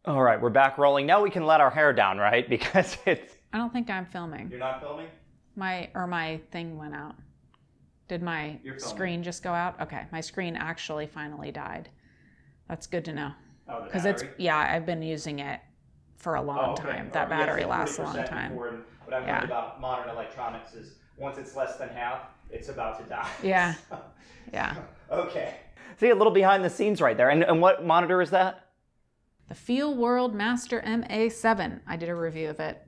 All right, we're back rolling. Now we can let our hair down, right? Because it's... I don't think I'm filming. You're not filming? My thing went out. Did my screen just go out? Okay, my screen actually finally died. That's good to know. Oh, because I've been using it for a long time. That battery lasts a long time. What I've learned about modern electronics is once it's less than half, it's about to die. Yeah. Yeah. Okay. See, a little behind the scenes right there. And what monitor is that? The Feel World Master MA7. I did a review of it.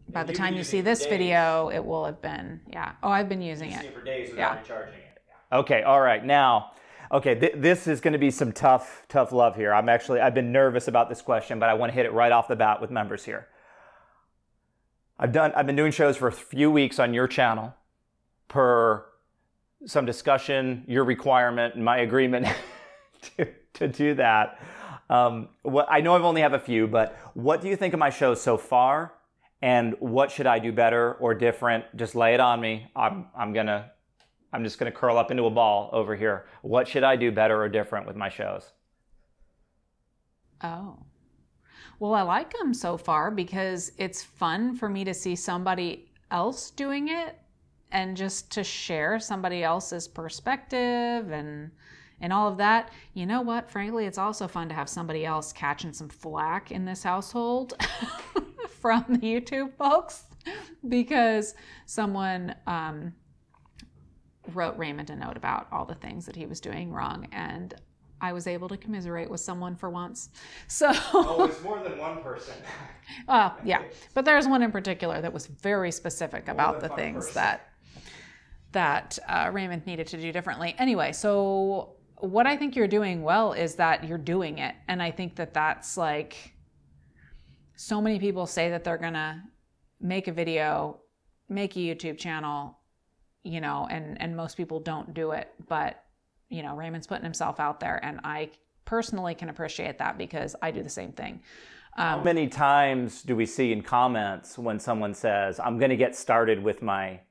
By the time you see this video, it will have been, Oh, I've been using it. For days without charging it. Okay, all right. Now, this is going to be some tough love here. I've been nervous about this question, but I want to hit it right off the bat with members here. I've been doing shows for a few weeks on your channel per some discussion, your requirement, and my agreement to do that. I know I've only have a few, but what do you think of my shows so far? And what should I do better or different? Just lay it on me. I'm just gonna curl up into a ball over here. What should I do better or different with my shows? Oh, well, I like them so far because it's fun for me to see somebody else doing it and just to share somebody else's perspective and all of that. You know what? Frankly, it's also fun to have somebody else catching some flack in this household from the YouTube folks because someone wrote Raymond a note about all the things that he was doing wrong, and I was able to commiserate with someone for once. So oh, it's more than one person. Yeah, but there's one in particular that was very specific about the things that Raymond needed to do differently. Anyway, so what I think you're doing well is that you're doing it, and I think that that's like, so many people say that they're gonna make a video, make a YouTube channel, you know, and most people don't do it, but you know, Raymond's putting himself out there, and I personally can appreciate that because I do the same thing. How many times do we see in comments when someone says, I'm going to get started with my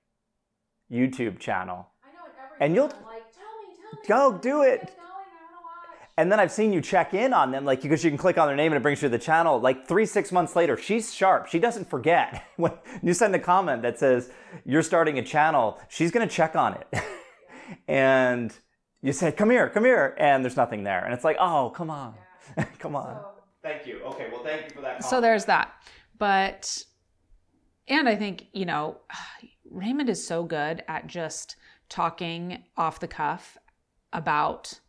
YouTube channel? I know, and you'll like, tell me, go do it. And then I've seen you check in on them, like, because you can click on their name and it brings you to the channel. Like 3-6 months later, she's sharp. She doesn't forget. When you send a comment that says you're starting a channel, she's going to check on it. And you say, come here, and there's nothing there. And it's like, oh, come on, come on. Thank you. Okay, well, thank you for that comment. So there's that. But, and I think, you know, Raymond is so good at just talking off the cuff about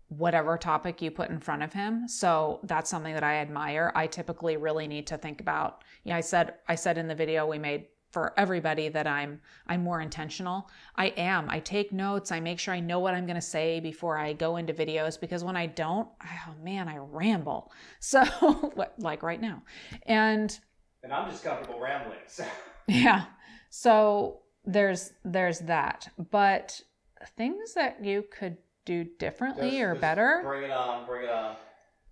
whatever topic you put in front of him. So that's something that I admire. I typically really need to think about, I said in the video we made for everybody that I'm more intentional. I am. I take notes. I make sure I know what I'm going to say before I go into videos, because when I don't, oh man, I ramble. So like right now. And I'm just comfortable rambling. So. Yeah. So there's that. But things that you could do differently or better. Bring it on.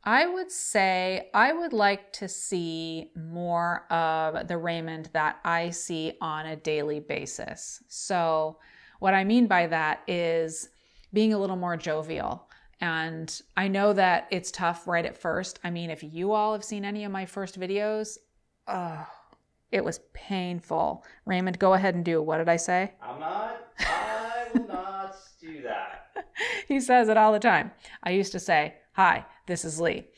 I would say I would like to see more of the Raymond that I see on a daily basis. So what I mean by that is being a little more jovial. And I know that it's tough right at first. I mean, if you all have seen any of my first videos, it was painful. Raymond, go ahead and do it. What did I say? I will not do that. He says it all the time. I used to say, hi, this is Leigh.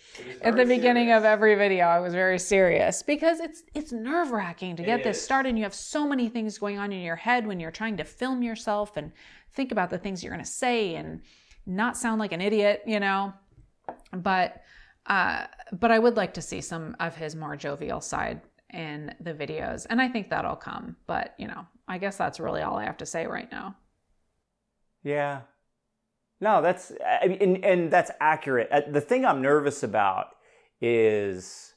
At the beginning of every video, I was very serious because it's nerve-wracking to get this started. And you have so many things going on in your head when you're trying to film yourself and think about the things you're going to say and not sound like an idiot, you know. But I would like to see some of his more jovial side in the videos, and I think that'll come. But you know, I guess that's really all I have to say right now. Yeah. No, and that's accurate. The thing I'm nervous about is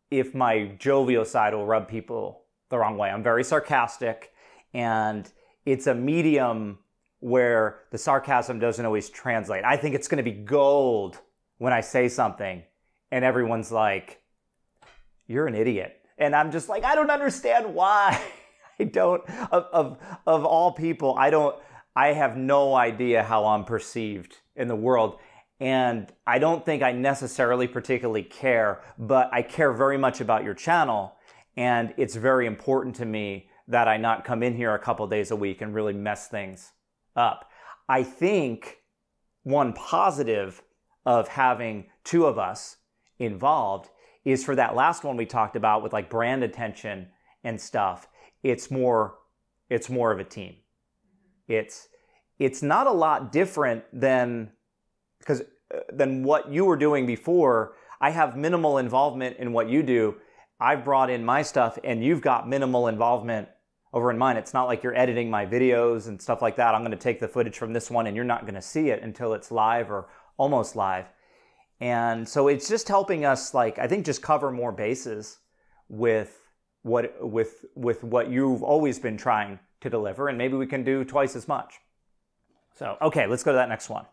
if my jovial side will rub people the wrong way. I'm very sarcastic, and it's a medium where the sarcasm doesn't always translate. I think it's going to be gold when I say something, and everyone's like, you're an idiot. And I'm just like, I don't understand why. Of all people, I have no idea how I'm perceived in the world. And I don't think I necessarily particularly care, but I care very much about your channel. And it's very important to me that I not come in here a couple days a week and really mess things up. I think one positive of having two of us involved is for that last one we talked about with like brand attention and stuff. It's more of a team. It's not a lot different than what you were doing before. I have minimal involvement in what you do. I've brought in my stuff and you've got minimal involvement over in mine. It's not like you're editing my videos and stuff like that. I'm going to take the footage from this one and you're not going to see it until it's live or almost live. And so it's just helping us, like, I think just cover more bases with what you've always been trying to deliver, and maybe we can do twice as much. So, okay, let's go to that next one.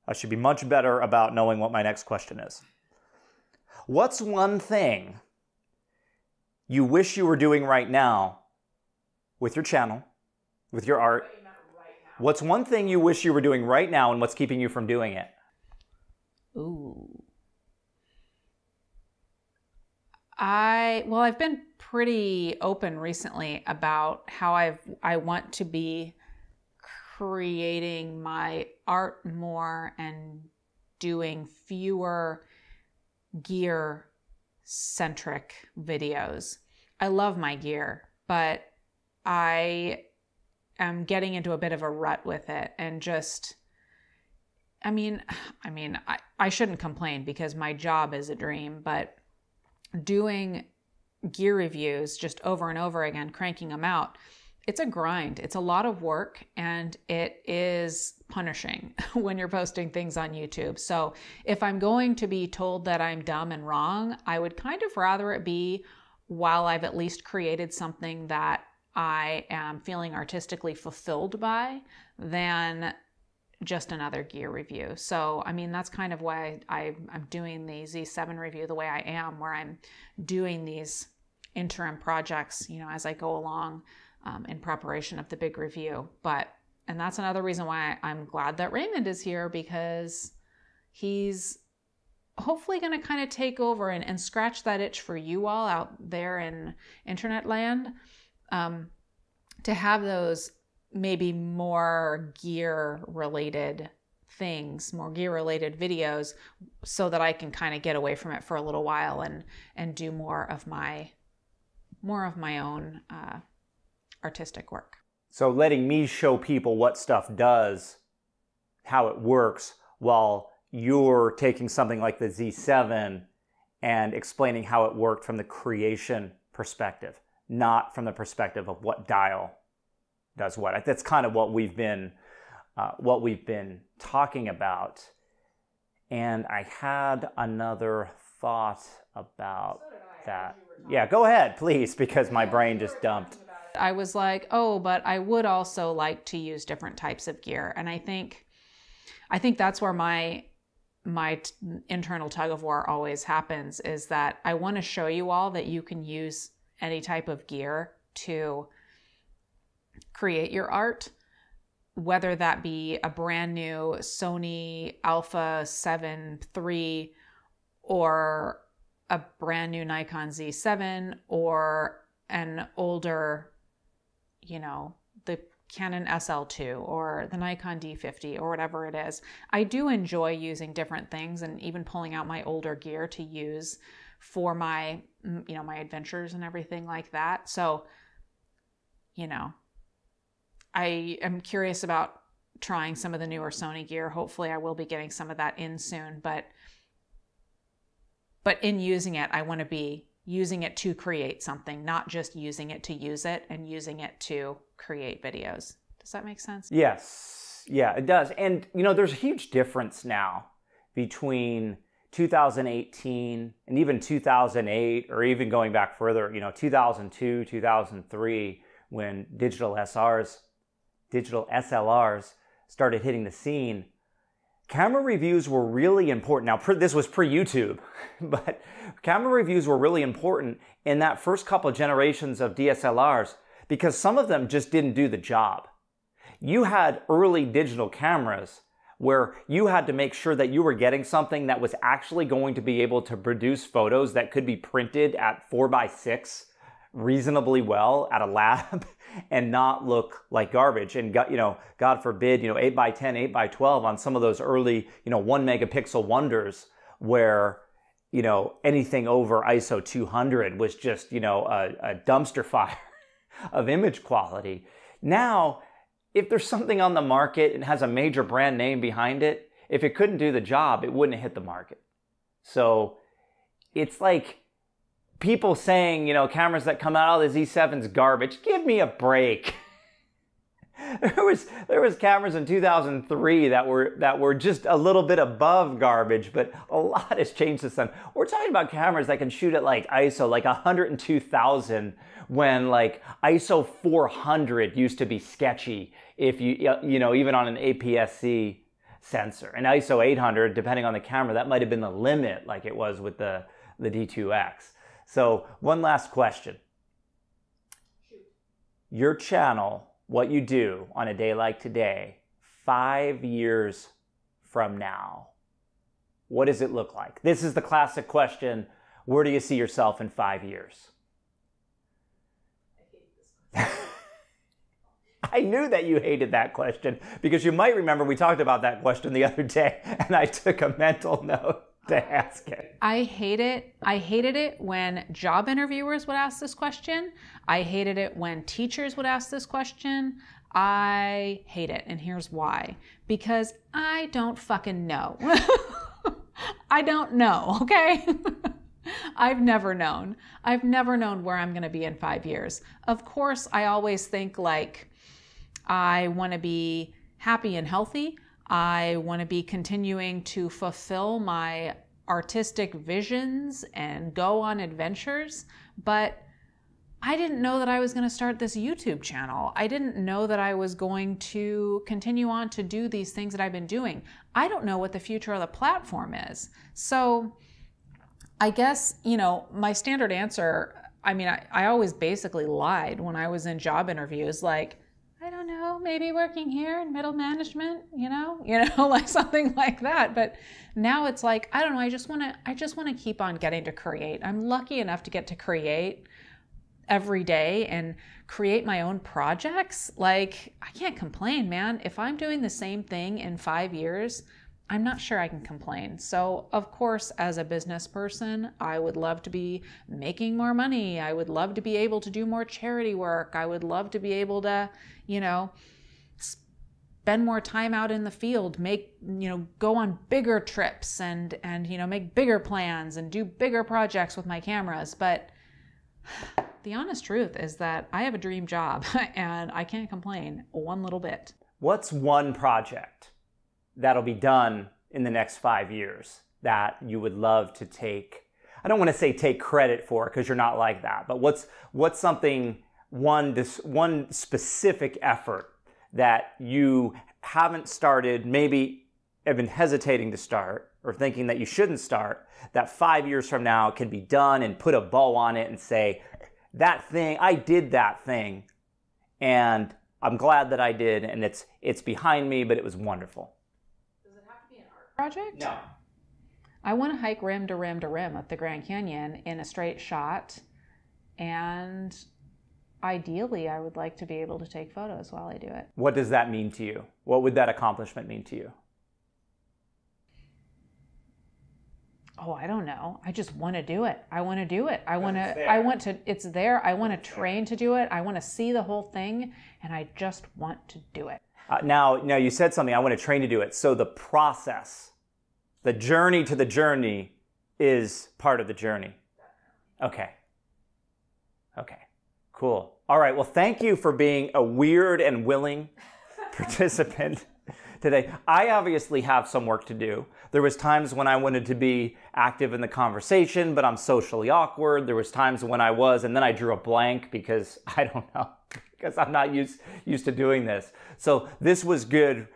I should be much better about knowing what my next question is. What's one thing you wish you were doing right now with your channel, with your art? What's one thing you wish you were doing right now, and what's keeping you from doing it? Ooh. I've been pretty open recently about how I want to be creating my art more and doing fewer gear-centric videos. I love my gear, but I am getting into a bit of a rut with it, and just, I shouldn't complain because my job is a dream, but doing gear reviews just over and over again, cranking them out, it's a grind. It's a lot of work, and it is punishing when you're posting things on YouTube. So if I'm going to be told that I'm dumb and wrong, I would kind of rather it be while I've at least created something that I am feeling artistically fulfilled by than just another gear review. So, that's kind of why I'm doing the Z7 review the way I am, where I'm doing these interim projects, as I go along in preparation of the big review. And that's another reason why I'm glad that Raymond is here, because he's hopefully going to kind of take over and scratch that itch for you all out there in internet land, to have those maybe more gear-related things, more gear-related videos, so that I can kind of get away from it for a little while and do more of my own artistic work. So letting me show people what stuff does, how it works, while you're taking something like the Z7 and explaining how it worked from the creation perspective, not from the perspective of what dial does what. That's kind of what we've been talking about. And I had another thought about that. Yeah, go ahead, please, because my brain just dumped. I was like, oh, but I would also like to use different types of gear. And I think that's where my internal tug of war always happens, is that I want to show you all that you can use any type of gear to create your art, whether that be a brand new Sony Alpha 7 III or a brand new Nikon Z7 or an older, the Canon SL2 or the Nikon D50 or whatever it is. I do enjoy using different things and even pulling out my older gear to use for my, my adventures and everything like that. So, I am curious about trying some of the newer Sony gear. Hopefully I will be getting some of that in soon, but in using it, I want to be using it to create something, not just using it to use it and using it to create videos. Does that make sense? Yes. Yeah, it does. And, there's a huge difference now between 2018 and even 2008, or even going back further, 2002, 2003, when digital SLRs started hitting the scene. Camera reviews were really important. Now, this was pre-YouTube, but camera reviews were really important in that first couple of generations of DSLRs, because some of them just didn't do the job. you had early digital cameras where you had to make sure that you were getting something that was actually going to be able to produce photos that could be printed at 4x6 reasonably well at a lab and not look like garbage. And God forbid, 8x10, 8x12 on some of those early, 1 megapixel wonders where, anything over ISO 200 was just, a dumpster fire of image quality. Now, if there's something on the market and has a major brand name behind it, if it couldn't do the job, it wouldn't have hit the market. So it's like people saying, cameras that come out, oh, the Z7's garbage. Give me a break. There was cameras in 2003 that were just a little bit above garbage, but a lot has changed since then. We're talking about cameras that can shoot at like ISO like 102,000 when like ISO 400 used to be sketchy if even on an APS-C sensor. And ISO 800, depending on the camera, that might have been the limit like it was with the D2X. So one last question. Your channel, what you do on a day like today, 5 years from now, what does it look like? This is the classic question. Where do you see yourself in 5 years? I knew that you hated that question because you might remember we talked about that question the other day and I took a mental note to ask it. I hate it. I hated it when job interviewers would ask this question. I hated it when teachers would ask this question. I hate it. And here's why. Because I don't fucking know. I don't know, okay? I've never known. I've never known where I'm going to be in 5 years. Of course, I always think like I want to be happy and healthy. I want to be continuing to fulfill my artistic visions and go on adventures, but I didn't know that I was going to start this YouTube channel. I didn't know that I was going to continue on to do these things that I've been doing. I don't know what the future of the platform is. So I guess, my standard answer, I always basically lied when I was in job interviews, like, I don't know, maybe working here in middle management, like something like that. But now it's like, I don't know, I just want to keep on getting to create. I'm lucky enough to get to create every day and create my own projects. Like, I can't complain, man. If I'm doing the same thing in 5 years, I'm not sure I can complain. So of course, as a business person, I would love to be making more money. I would love to be able to do more charity work. I would love to be able to, spend more time out in the field, go on bigger trips and make bigger plans and do bigger projects with my cameras. But the honest truth is that I have a dream job and I can't complain one little bit. What's one project that'll be done in the next 5 years that you would love to take, I don't want to say take credit for because you're not like that, but what's something, one specific effort that you haven't started, maybe have been hesitating to start or thinking that you shouldn't start, that 5 years from now can be done and put a bow on it and say, that thing, I did that thing and I'm glad that I did and it's behind me, but it was wonderful. Project? No. I want to hike rim to rim to rim of the Grand Canyon in a straight shot, and ideally I would like to be able to take photos while I do it. What does that mean to you? What would that accomplishment mean to you? Oh, I don't know. I just want to do it. I want to do it. It's there. I want to train to do it. I want to see the whole thing, and I just want to do it. Now you said something, I want to train to do it. So the process, the journey to the journey is part of the journey. Okay. Cool. All right. Well, thank you for being a weird and willing participant today. I obviously have some work to do. There was times when I wanted to be active in the conversation, but I'm socially awkward. There was times when I was, and then I drew a blank because I don't know. Because I'm not used to doing this. So this was good.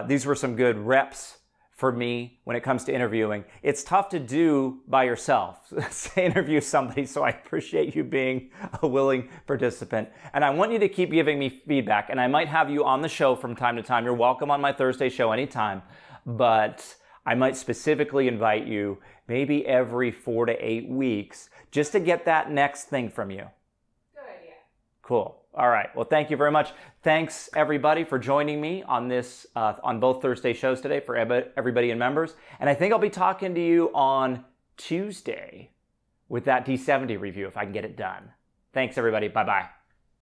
These were some good reps for me when it comes to interviewing. It's tough to do by yourself, to interview somebody, so I appreciate you being a willing participant. And I want you to keep giving me feedback, and I might have you on the show from time to time. You're welcome on my Thursday show anytime, but I might specifically invite you maybe every 4 to 8 weeks just to get that next thing from you. Good idea. Cool. All right. Well, thank you very much. Thanks, everybody, for joining me on this, on both Thursday shows today for everybody and members. And I think I'll be talking to you on Tuesday with that D70 review if I can get it done. Thanks, everybody. Bye-bye.